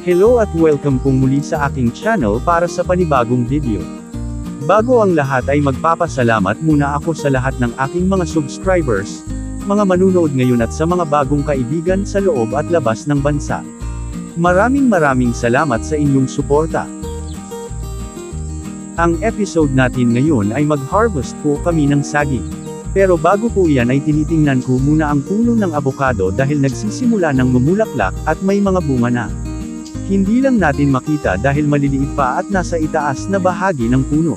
Hello at welcome pong muli sa aking channel para sa panibagong video. Bago ang lahat ay magpapasalamat muna ako sa lahat ng aking mga subscribers, mga manunood ngayon at sa mga bagong kaibigan sa loob at labas ng bansa. Maraming salamat sa inyong suporta. Ang episode natin ngayon ay mag-harvest po kami ng saging. Pero bago po iyan ay tinitingnan ko muna ang puno ng abokado dahil nagsisimula ng mamulaklak at may mga bunga na. Hindi lang natin makita dahil maliliit pa at nasa itaas na bahagi ng puno.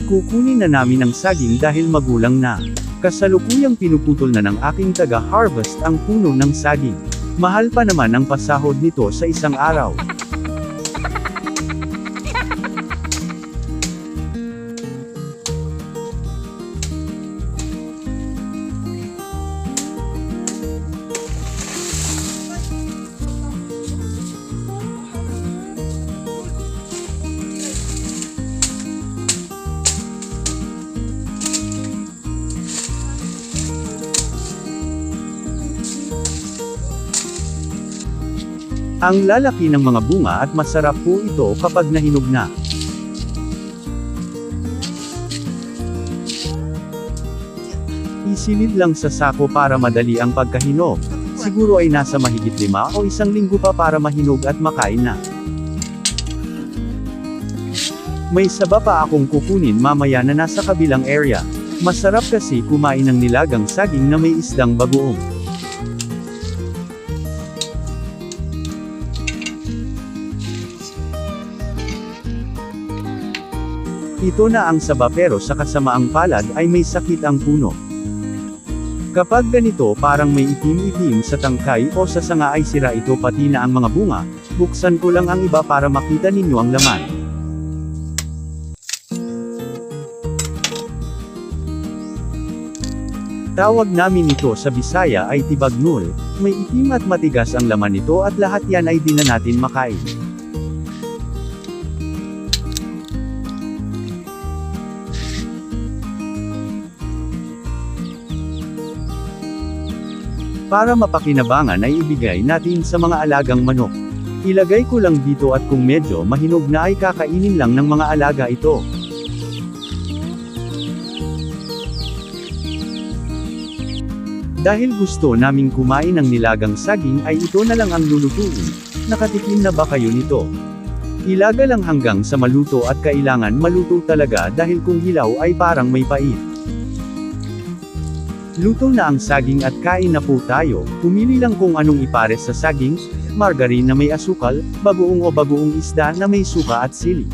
Kukunin na namin ang saging dahil magulang na. Kasalukuyang pinuputol na ng aking taga-harvest ang puno ng saging. Mahal pa naman ang pasahod nito sa isang araw. Ang lalaki ng mga bunga at masarap po ito kapag nahinog na. Isilid lang sa sako para madali ang pagkahinog. Siguro ay nasa mahigit 5 o 1 linggo pa para mahinog at makain na. May saba pa akong kukunin mamaya na nasa kabilang area. Masarap kasi kumain ng nilagang saging na may isdang bagoong. Ito na ang saba pero sa kasamaang palad ay may sakit ang puno. Kapag ganito parang may itim-itim sa tangkay o sa sanga ay sira ito pati na ang mga bunga, buksan ko lang ang iba para makita ninyo ang laman. Tawag namin ito sa Bisaya ay tibagnol, may itim at matigas ang laman nito at lahat yan ay di na natin makain. Para mapakinabangan ay ibigay natin sa mga alagang manok. Ilagay ko lang dito at kung medyo mahinog na ay kakainin lang ng mga alaga ito. Dahil gusto naming kumain ng nilagang saging ay ito na lang ang lulutuin. Nakatikim na ba kayo nito? Ilaga lang hanggang sa maluto at kailangan maluto talaga dahil kung hilaw ay parang may pait. Luto na ang saging at kain na po tayo. Pumili lang kung anong ipares sa saging, margarine na may asukal, bagoong o bagoong isda na may suka at sili.